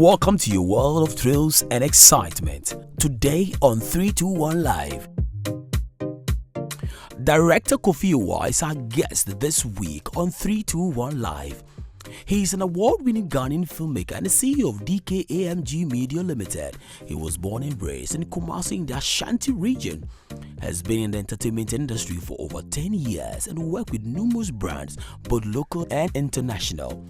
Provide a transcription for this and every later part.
Welcome to your world of thrills and excitement. Today on 321 Live. Director Kofi Awuah is our guest this week on 321 Live. He is an award-winning Ghanaian filmmaker and the CEO of DKAMG Media Limited. He was born and raised in Kumasi in the Ashanti region. Has been in the entertainment industry for over 10 years and worked with numerous brands, both local and international.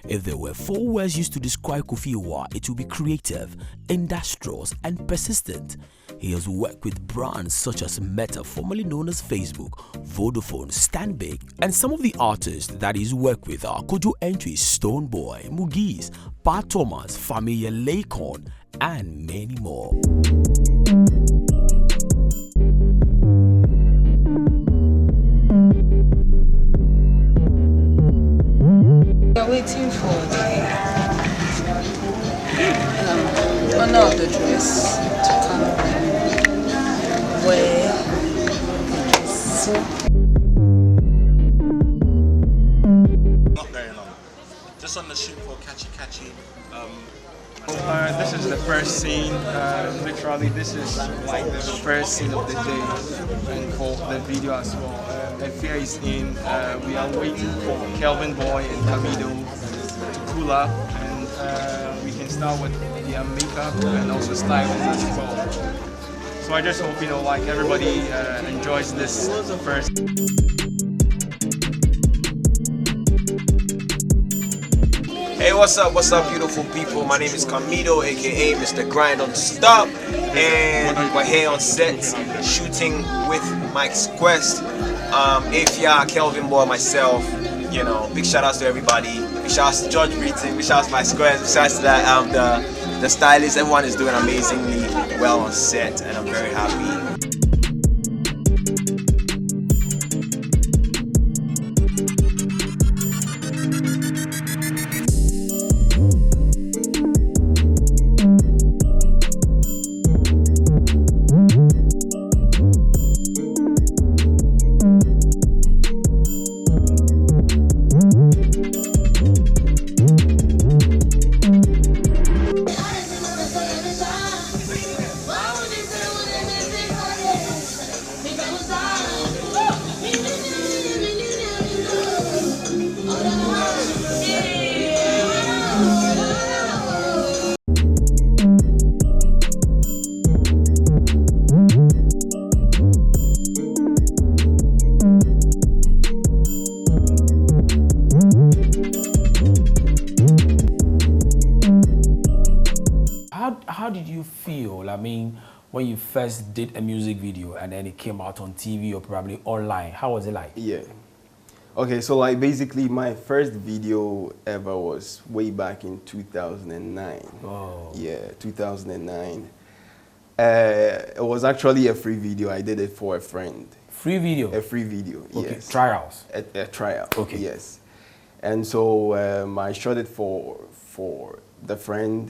If there were 4 words used to describe Kofi Awuah, it would be creative, industrious, and persistent. He has worked with brands such as Meta, formerly known as Facebook, Vodafone, Stanbic, and some of the artists that he's worked with are Kojo Entry, Stoneboy, Mugis, Pat Thomas, Familia Lakon, and many more. We're waiting for the owner of the dress to come and wear the dress. Not very long. Just on the shoot for Catchy. This is the first scene. Literally, this is like the first scene of the day, and for the video as well. The fair is in. We are waiting for Kelvin Boy and Camido to cool up, and we can start with their makeup and also styling as well. So I just hope like everybody enjoys this first. Hey, what's up, beautiful people? My name is Camido, aka Mr. Grind on Stop, and we're here on set shooting with Mike's Quest. Afia, Kelvin Boy, myself, big shout outs to everybody. Big shout outs to George Breathing, big shout outs to Mike's Quest, big shout outs to the stylist. Everyone is doing amazingly well on set, and I'm very happy. How did you feel, when you first did a music video and then it came out on TV or probably online? How was it like? Yeah. Okay, so basically my first video ever was way back in 2009. Oh. Yeah, 2009. It was actually a free video. I did it for a friend. Free video? A free video, okay. Yes. Trials? A trial, okay. Yes. And so I shot it for the friend.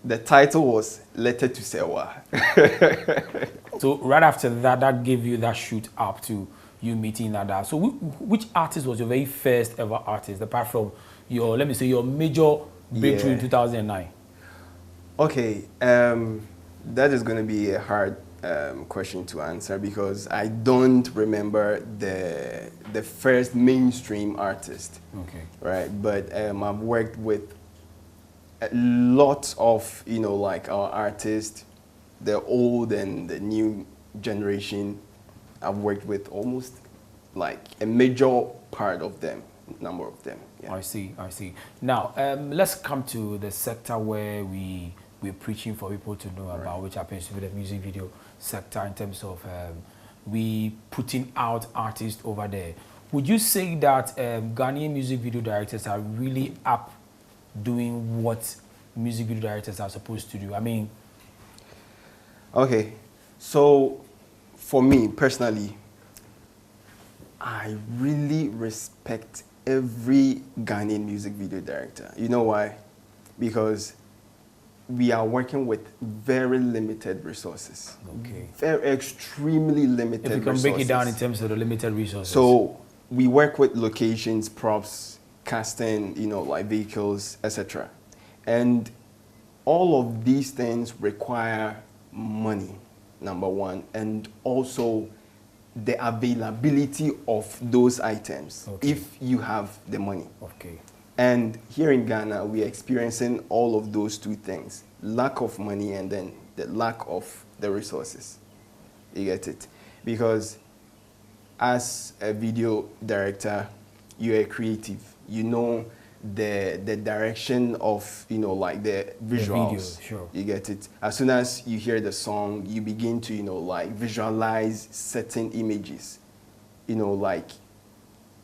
The title was Letter to Sewa. So right after that, that gave you that shoot up to you meeting Nada. So which artist was your very first ever artist, apart from your, let me say, your major breakthrough in 2009? Okay, that is going to be a hard question to answer because I don't remember the first mainstream artist. Okay. Right, but I've worked with lots of our artists, the old and the new generation. I've worked with almost like a major part of them, number of them. Yeah. I see. Now let's come to the sector where we're preaching for people to know about, which happens to be the music video sector in terms of we putting out artists over there. Would you say that Ghanaian music video directors are really up doing what music video directors are supposed to do? Okay, so for me personally, I really respect every Ghanaian music video director. You know why? Because we are working with very limited resources. Okay. Very extremely limited resources. If you can break it down in terms of the limited resources. So we work with locations, props, casting, like vehicles, etc. And all of these things require money, number one, and also the availability of those items if you have the money. Okay. And here in Ghana, we are experiencing all of those two things: lack of money and then the lack of the resources. You get it? Because as a video director, you're a creative. You know the direction of, you know, like the visuals. The video, sure. You get it? As soon as you hear the song, you begin to, you know, like visualize certain images. You know, like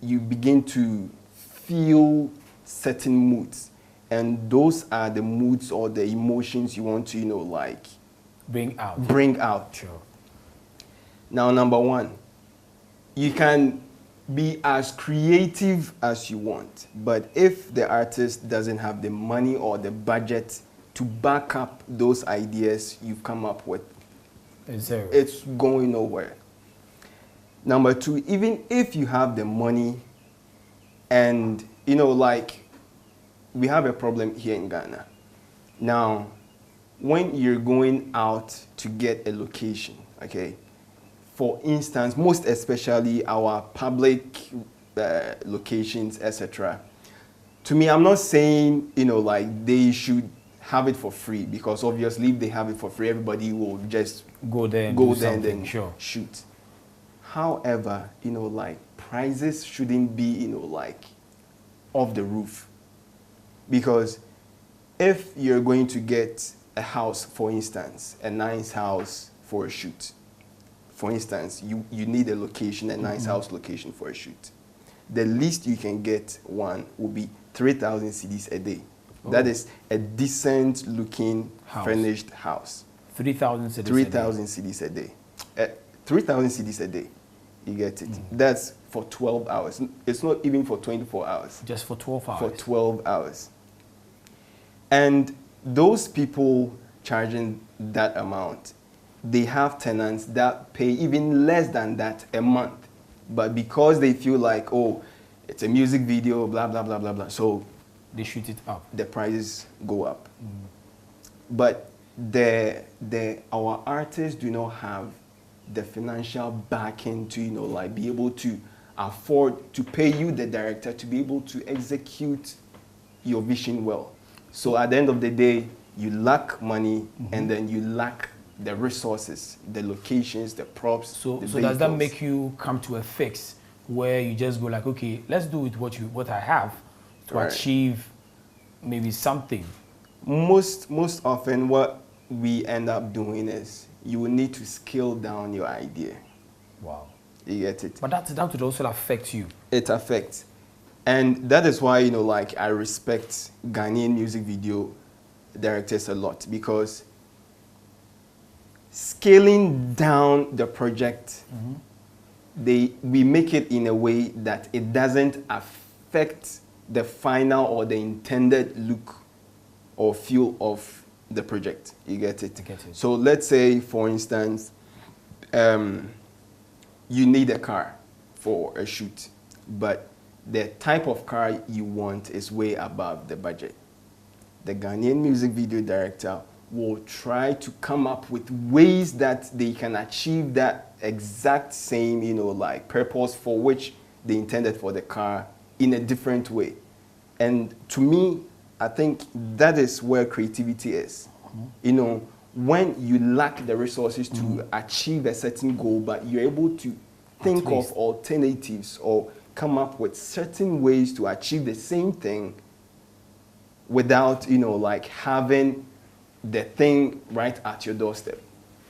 you begin to feel certain moods. And those are the moods or the emotions you want to, you know, like bring out. Bring out. Sure. Now, number one, you can be as creative as you want, but if the artist doesn't have the money or the budget to back up those ideas you've come up with, it's going nowhere. Number two, even if you have the money and, you know, like, we have a problem here in Ghana. Now, when you're going out to get a location, okay, for instance, most especially our public locations, etc. To me, I'm not saying, you know, like they should have it for free, because obviously if they have it for free, everybody will just go there and then sure. shoot. However, you know, like prices shouldn't be, you know, like off the roof. Because if you're going to get a house, for instance, a nice house for a shoot, for instance, you need a location, a nice house location for a shoot. The least you can get one will be 3,000 cedis a day. Oh. That is a decent looking furnished house. 3,000 cedis 3,000 cedis a day. 3,000 cedis a day. You get it. That's for 12 hours. It's not even for 24 hours. Just for 12 hours. For 12 hours. And those people charging that amount, they have tenants that pay even less than that a month. But because they feel like, oh, it's a music video, blah, blah, blah, blah, blah, so they shoot it up. The prices go up. But our artists do not have the financial backing to, you know, like be able to afford to pay you, the director, to be able to execute your vision well. So at the end of the day, you lack money and then you lack the resources, the locations, the props. So does that make you come to a fix where you just go like, okay, let's do with what I have to achieve maybe something? Most often what we end up doing is you will need to scale down your idea. Wow. You get it? But that would also affect you. It affects. And that is why, you know, like I respect Ghanaian music video directors a lot, because scaling down the project, we make it in a way that it doesn't affect the final or the intended look or feel of the project. You get it? I get it. So let's say, for instance, you need a car for a shoot, but the type of car you want is way above the budget. The Ghanaian music video director will try to come up with ways that they can achieve that exact same, you know, like purpose for which they intended for the car in a different way. And to me, I think that is where creativity is. You know, when you lack the resources to achieve a certain goal, but you're able to think of alternatives or come up with certain ways to achieve the same thing without, you know, like having the thing right at your doorstep.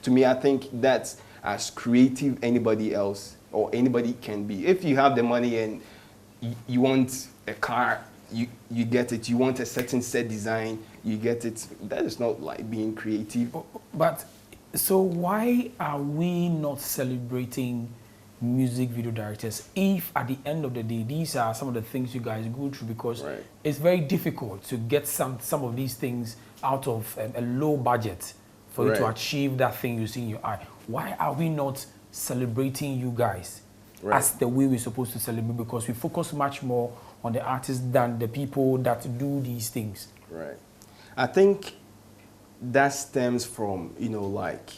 To me, I think that's as creative anybody else or anybody can be. If you have the money and you want a car, you get it. You want a certain set design, you get it. That is not like being creative. But so why are we not celebrating music video directors if at the end of the day these are some of the things you guys go through? Because it's very difficult to get some of these things out of a low budget for you to achieve that thing you see in your eye. Why are we not celebrating you guys as the way we're supposed to celebrate? Because we focus much more on the artists than the people that do these things. Right. I think that stems from, like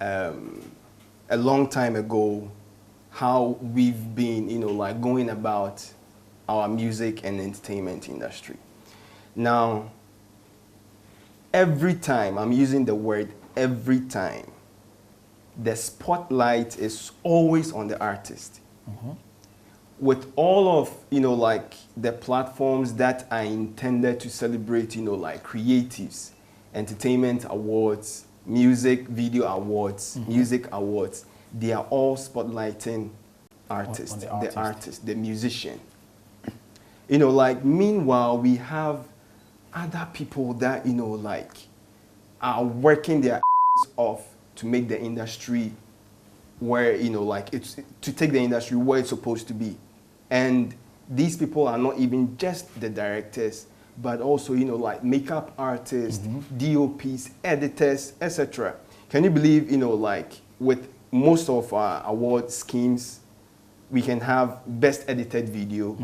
a long time ago, how we've been, like going about our music and entertainment industry. Now, every time, I'm using the word every time, the spotlight is always on the artist. With all of, like the platforms that are intended to celebrate, like creatives, entertainment awards, music video awards, music awards, they are all spotlighting artists, the artist, the musician. Like meanwhile, we have other people that, like are working their off to make the industry where, like it's to take the industry where it's supposed to be. And these people are not even just the directors, but also, like makeup artists, DOPs, editors, etc. Can you believe, like with most of our award schemes, we can have best edited video.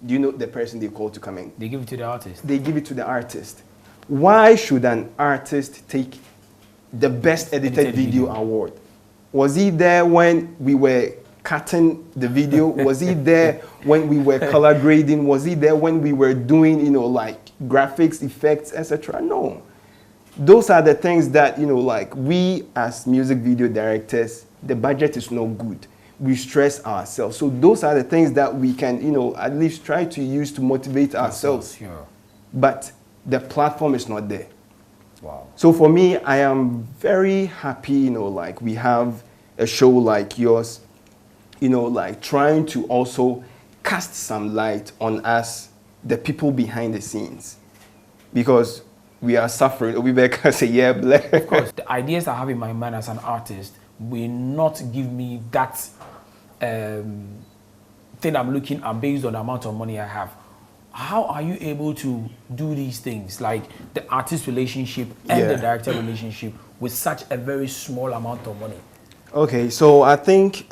Do you know the person they call to come in? They give it to the artist. They give it to the artist. Why should an artist take the best edited video award? Was he there when we were cutting the video? Was he there when we were color grading? Was he there when we were doing, like graphics, effects, etc.? No. Those are the things that, like we as music video directors, the budget is no good. We stress ourselves. So those are the things that we can, at least try to use to motivate ourselves. Sure. But the platform is not there. Wow. So for me, I am very happy, like we have a show like yours, like trying to also cast some light on us, the people behind the scenes. Because we are suffering. Obi can say, yeah, black. Of course, the ideas I have in my mind as an artist will not give me that thing I'm looking at based on the amount of money I have. How are you able to do these things, like the artist relationship and the director relationship, with such a very small amount of money? Okay, so I think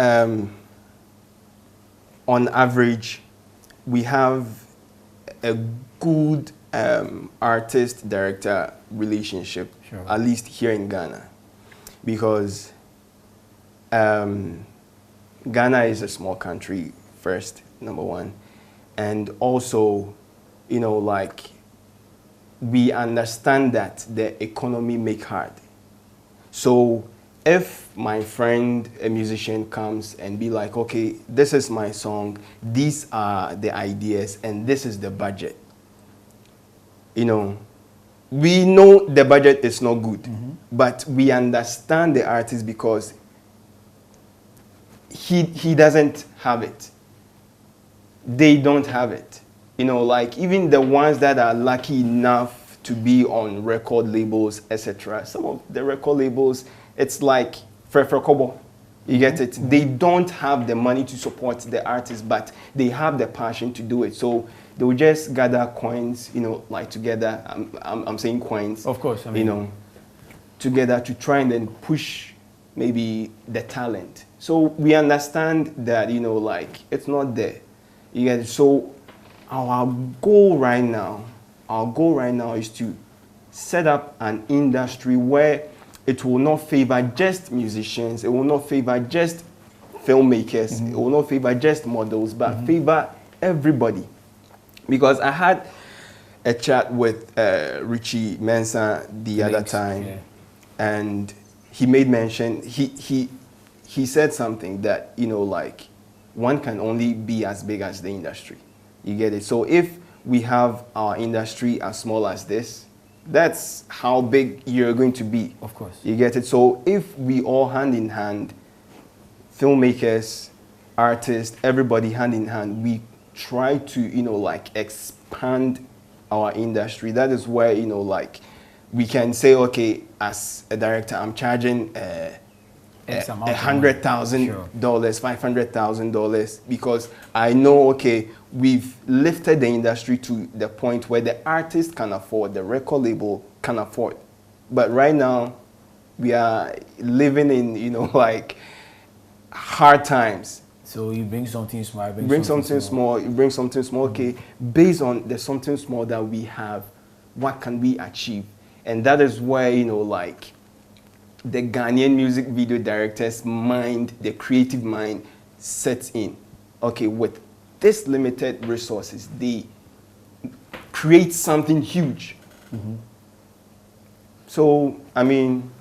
on average, we have a good artist-director relationship, at least here in Ghana, because Ghana is a small country first, number one, and also, like we understand that the economy make hard. So if my friend, a musician, comes and be like, okay, this is my song, these are the ideas, and this is the budget. We know the budget is not good, but we understand the artist because he doesn't have it. They don't have it. Like even the ones that are lucky enough to be on record labels, etc. Some of the record labels, it's like Kobo. You get it? They don't have the money to support the artist, but they have the passion to do it. So they will just gather coins, like together. I'm saying coins. Of course, I mean, together to try and then push maybe the talent. So we understand that, like it's not there. You get it? So our goal right now is to set up an industry where it will not favor just musicians, it will not favor just filmmakers, it will not favor just models, but favor everybody. Because I had a chat with Richie Mensah the other time, and he made mention, he said something that, like, one can only be as big as the industry. You get it? So if we have our industry as small as this, that's how big you're going to be. Of course. You get it? So if we all hand in hand, filmmakers, artists, everybody hand in hand, we try to, like expand our industry. That is where, like we can say, okay, as a director, I'm charging $100,000, $500,000, because I know, okay, we've lifted the industry to the point where the artist can afford, the record label can afford. But right now, we are living in, like hard times. So you bring something small, you bring something small, okay, based on the something small that we have, what can we achieve? And that is where, you know, like the Ghanaian music video director's mind, the creative mind sets in. Okay, with this limited resources, they create something huge. So, I mean,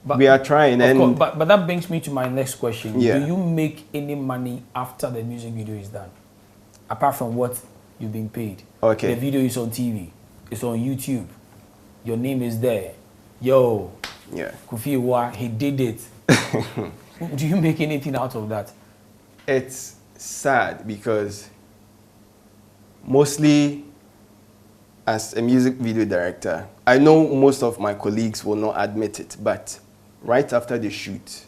we are trying. Of course, but that brings me to my next question. Yeah. Do you make any money after the music video is done? Apart from what you've been paid? Okay. The video is on TV. It's on YouTube. Your name is there. Yo, Yeah. Kofi Awuah, he did it. Do you make anything out of that? It's sad because mostly as a music video director, I know most of my colleagues will not admit it, but right after the shoot,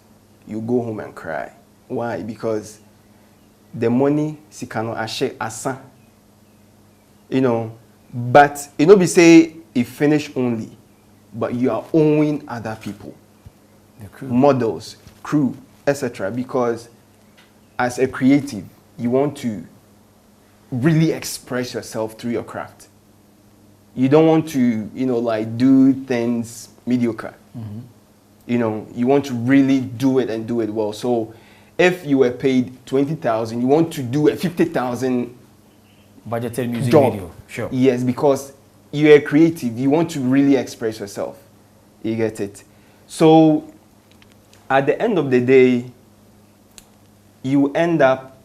you go home and cry. Why? Because the money, sikano Ike Assan, you know, but you know, we say it finish only, but you are owing other people, The crew. models, crew, etc. Because as a creative, you want to really express yourself through your craft. You don't want to, you know, like do things mediocre. You know, you want to really do it and do it well. So if you were paid 20,000, you want to do a 50,000 Budgeted music job. video. Sure. Yes, because you're a creative. You want to really express yourself. You get it? So at the end of the day, you end up,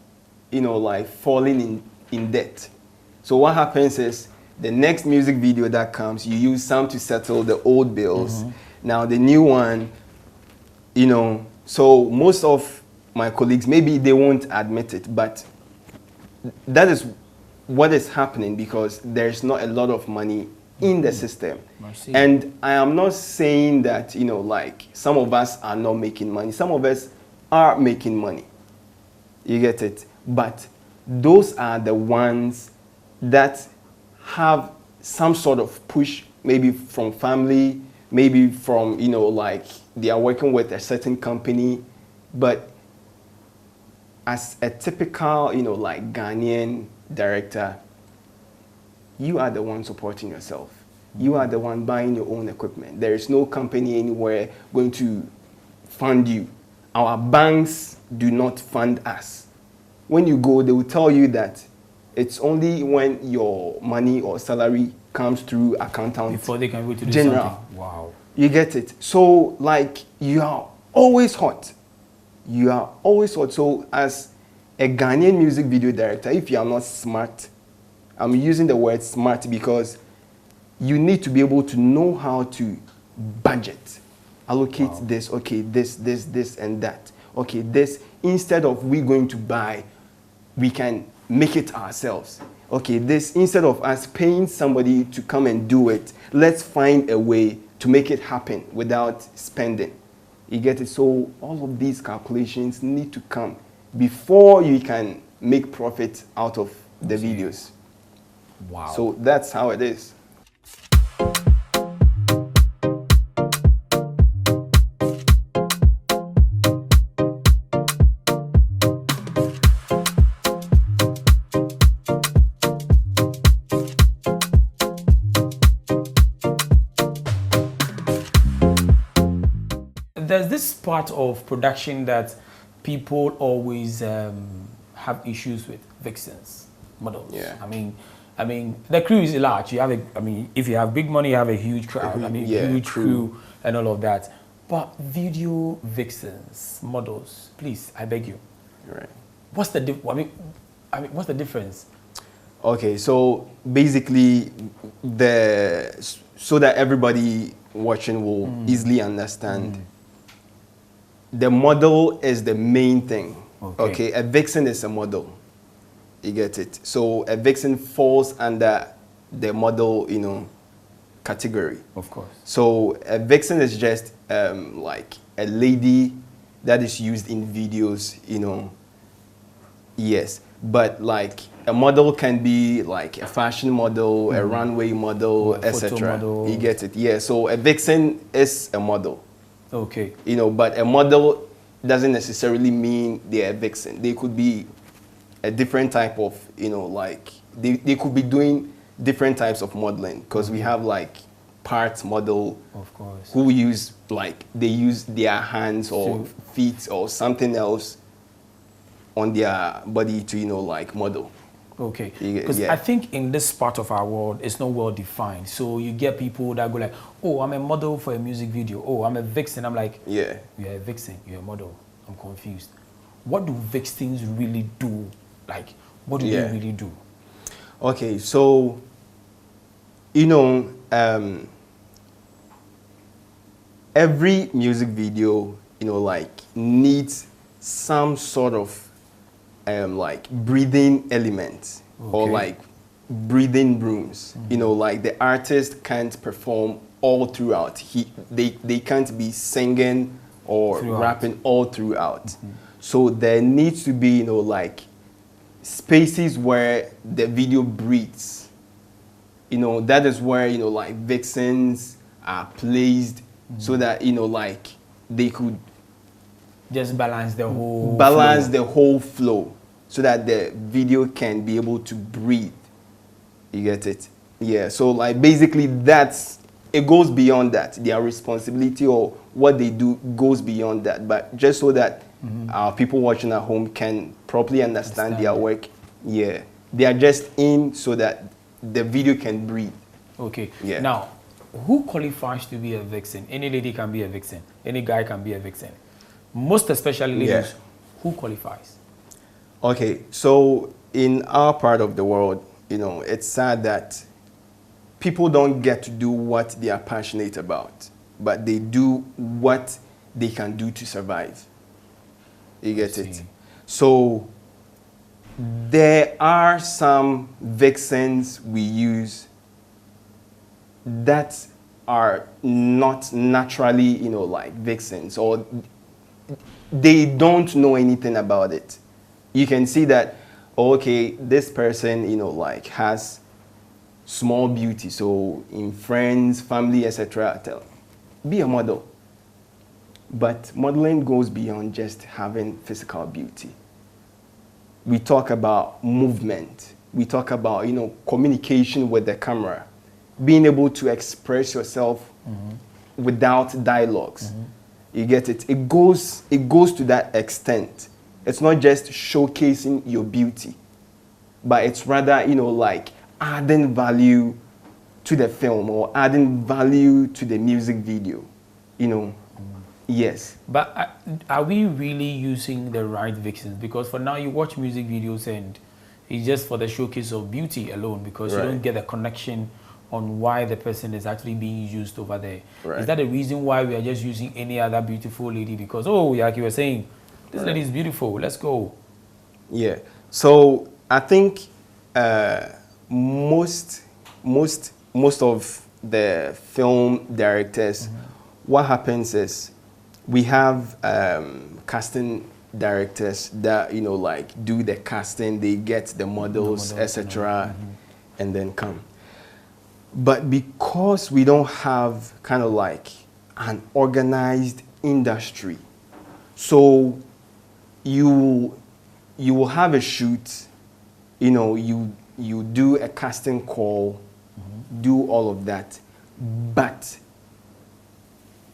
you know, like falling in debt. So what happens is the next music video that comes, you use some to settle the old bills. Now the new one, you know, so most of my colleagues, maybe they won't admit it, but that is what is happening because there's not a lot of money in the system. Merci. And I am not saying that, you know, like some of us are not making money. Some of us are making money. You get it? But those are the ones that have some sort of push, maybe from family, maybe from, you know, like they are working with a certain company. But as a typical, you know, like Ghanaian director, you are the one supporting yourself. You are the one buying your own equipment. There is no company anywhere going to fund you. Our banks do not fund us. When you go, they will tell you that it's only when your money or salary comes through accountant Before they can go to do general. something. Wow. You get it? So, like, you are always hot. You are always hot. So, as a Ghanaian music video director, if you are not smart, I'm using the word smart because you need to be able to know how to budget. Allocate this, okay, this, and that. Okay, this, instead of we going to buy, we can make it ourselves. Okay, this, instead of us paying somebody to come and do it, let's find a way to make it happen without spending. You get it? So all of these calculations need to come before you can make profit out of the videos. Wow. So that's how it is. There's this part of production that people always have issues with: vixens, models. Yeah. I mean, the crew is large. You have if you have big money, you have a huge crowd. Huge crew and all of that. But video vixens, models, please, I beg you. Right. What's the what's the difference? Okay, so basically, so that everybody watching will easily understand, the model is the main thing. Okay, a vixen is a model. You get it? So a vixen falls under the model, you know, category. Of course. So a vixen is just like a lady that is used in videos, you know. Yes, but like a model can be like a fashion model, a runway model, etc. You get it? Yeah. So a vixen is a model. Okay. You know, but a model doesn't necessarily mean they're a vixen. They could be a different type of, you know, like they could be doing different types of modeling, because we have like part model, of course, who use like they use their hands or feet or something else on their body to, you know, like model. Okay, because I think in this part of our world, it's not well defined. So you get people that go like, oh, I'm a model for a music video. Oh, I'm a vixen. I'm like, yeah, you're a vixen, you're a model. I'm confused. What do vixens really do? Like, what do they really do? Okay, so, you know, every music video, you know, like needs some sort of like breathing elements or like breathing rooms. You know, like the artist can't perform all throughout. They can't be singing or rapping all throughout. So there needs to be, you know, like spaces where the video breathes. You know, that is where, you know, like vixens are placed so that, you know, like they could just balance the whole flow so that the video can be able to breathe. You get it? Yeah. So like basically it goes beyond that. Their responsibility or what they do goes beyond that. But just so that our people watching at home can properly understand their work, yeah, they are just in so that the video can breathe. Okay. Yeah. Now, who qualifies to be a vixen? Any lady can be a vixen. Any guy can be a vixen. Most especially ladies, who qualifies? Okay, so in our part of the world, you know, it's sad that people don't get to do what they are passionate about, but they do what they can do to survive. You get it? So there are some vixens we use that are not naturally, you know, like vixens, or they don't know anything about it. You can see that, okay, this person, you know, like has small beauty. So in friends, family, etc., tell, be a model. But modeling goes beyond just having physical beauty. We talk about movement. We talk about, you know, communication with the camera, being able to express yourself without dialogues. You get it? It goes to that extent. It's not just showcasing your beauty, but it's rather, you know, like adding value to the film or adding value to the music video, you know. Yes. But are we really using the right vixens? Because for now you watch music videos and it's just for the showcase of beauty alone, because you don't get the connection on why the person is actually being used over there. Is that the reason why we are just using any other beautiful lady? Because, oh, like you were saying, this lady is beautiful, let's go. Yeah. So I think most of the film directors, what happens is we have casting directors that, you know, like do the casting, they get the models, etc., and then come. But because we don't have kind of like an organized industry, so you will have a shoot, you know, you do a casting call, do all of that, but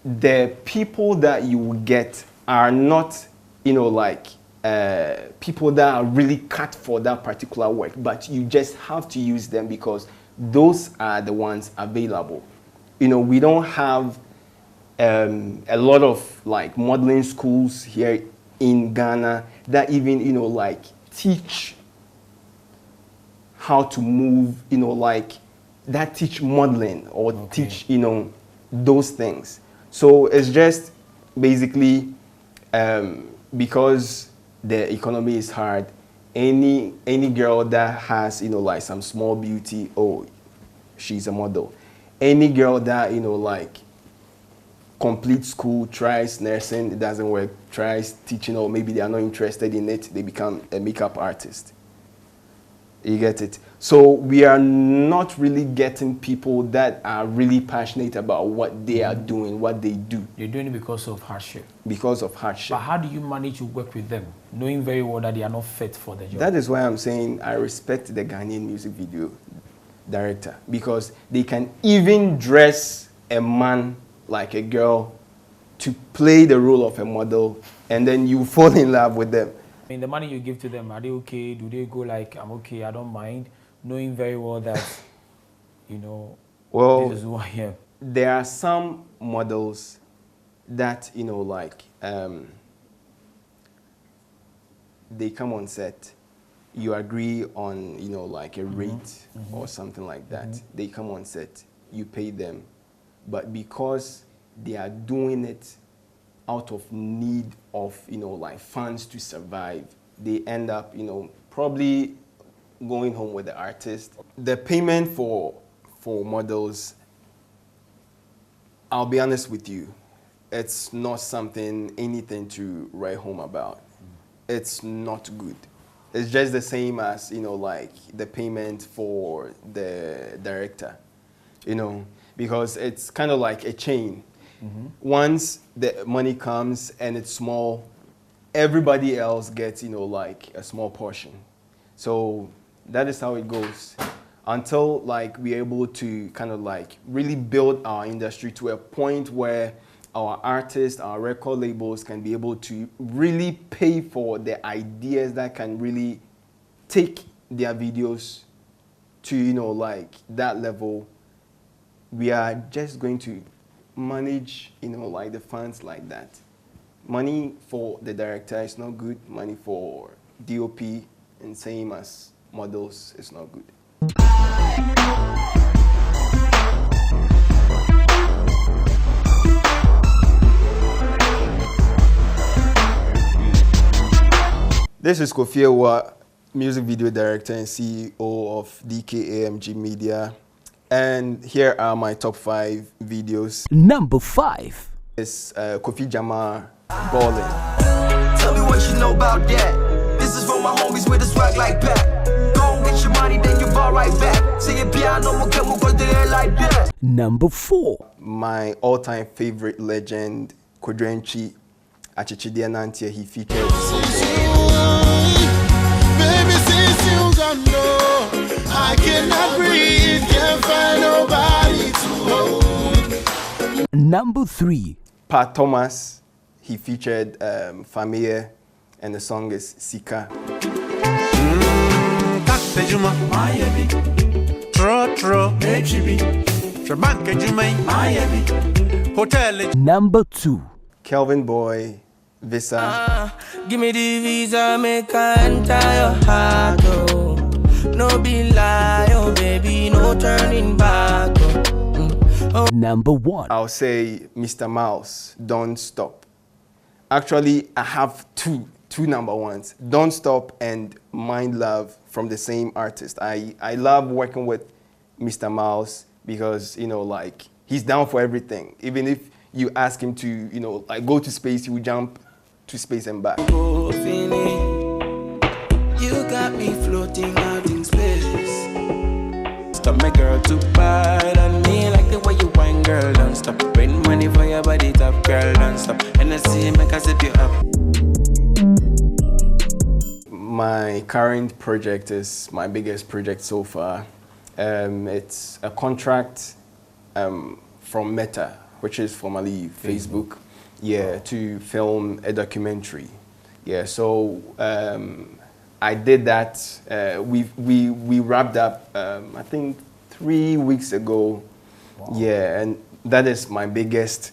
the people that you will get are not, you know, like people that are really cut for that particular work, but you just have to use them because those are the ones available. You know, we don't have a lot of like modeling schools here in Ghana that even, you know, like teach how to move, you know, like that teach modeling or teach, you know, those things. So it's just basically because the economy is hard, any girl that has, you know, like some small beauty, oh, she's a model. Any girl that, you know, like complete school, tries nursing, it doesn't work, tries teaching, or maybe they are not interested in it, they become a makeup artist. You get it? So we are not really getting people that are really passionate about what they are doing, what they do. They're doing it because of hardship. Because of hardship. But how do you manage to work with them, knowing very well that they are not fit for the job? That is why I'm saying I respect the Ghanaian music video director, because they can even dress a man like a girl to play the role of a model, and then you fall in love with them. I mean, the money you give to them, are they okay? Do they go like, I'm okay, I don't mind, knowing very well that, you know, well, this is who I am? There are some models that, you know, like, they come on set, you agree on, you know, like a rate or something like that. They come on set, you pay them, but because they are doing it out of need of, you know, like funds to survive, they end up, you know, probably going home with the artist. The payment for models, I'll be honest with you, it's not anything to write home about. It's not good. It's just the same as, you know, like the payment for the director, you know, because it's kind of like a chain. Once the money comes and it's small, everybody else gets, you know, like a small portion. So that is how it goes until like we're able to kind of like really build our industry to a point where our artists, our record labels can be able to really pay for the ideas that can really take their videos to, you know, like that level. We are just going to manage, you know, like the funds like that. Money for the director is not good. Money for DOP and same as models is not good. This is Kofi Awuah, music video director and CEO of DKAMG Media. And here are my top 5 videos. Number 5. It's Kofi Jama Ballin'. Tell me what you know about that. This is for my homies with a swag like that. Go and get your money, then you ball right back. Say your piano, we'll get more they ain't like that. Number 4. My all-time favorite legend, Kodrenchi Achichidea Nantia, he featured. Baby, since you don't know, I cannot breathe, can't find nobody to hold. Number 3. Pat Thomas, he featured Famille, and the song is Sika. Number 2. Kelvin Boy, Visa. Give me the visa, make I enter your heart, oh. No be lie, oh baby, no turning back, oh. Number 1. I'll say Mr. Mouse, Don't Stop. Actually, I have two number ones, Don't Stop and Mind Love, from the same artist. I love working with Mr. Mouse because, you know, like, he's down for everything. Even if you ask him to, you know, like go to space, he will jump to space and back. Oh, you got me floating out in space. Stop my girl too bad on me, like the way you whine, girl, don't stop. Bring money for your body, top girl, don't stop. And I see make I zip you up. My current project is my biggest project so far. It's a contract from Meta, which is formerly Facebook, yeah, to film a documentary. Yeah, so I did that. We wrapped up, I think 3 weeks ago. Wow. Yeah, and that is my biggest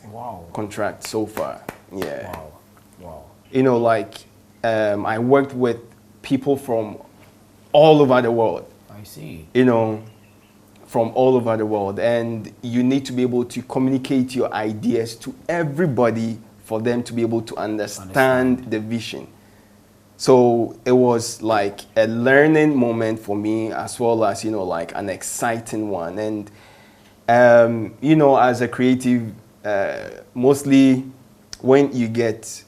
contract so far. Yeah. Wow. Wow. You know, like I worked with people from all over the world. I see. You know, from all over the world, and you need to be able to communicate your ideas to everybody for them to be able to understand the vision. So it was like a learning moment for me, as well as, you know, like an exciting one. And you know, as a creative, mostly when you get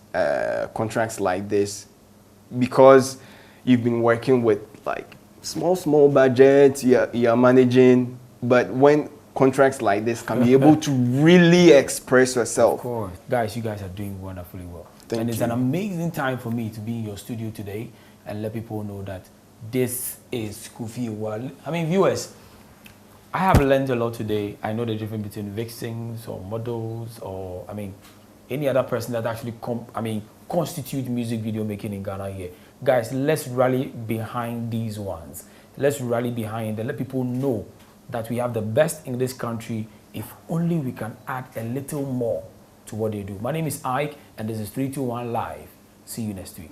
contracts like this, because you've been working with like small budgets, you're managing, but when contracts like this can be able to really express yourself. Of course. Guys, you guys are doing wonderfully well. Thank and it's you. an amazing time for me to be in your studio today and let people know that this is Kofi Awuah. I mean, viewers, I have learned a lot today. I know the difference between vixens or models or, I mean, any other person that actually, constitute music video making in Ghana here. Guys, let's rally behind these ones. Let's rally behind and let people know that we have the best in this country if only we can add a little more to what they do. My name is Ike, and this is 321 Live. See you next week.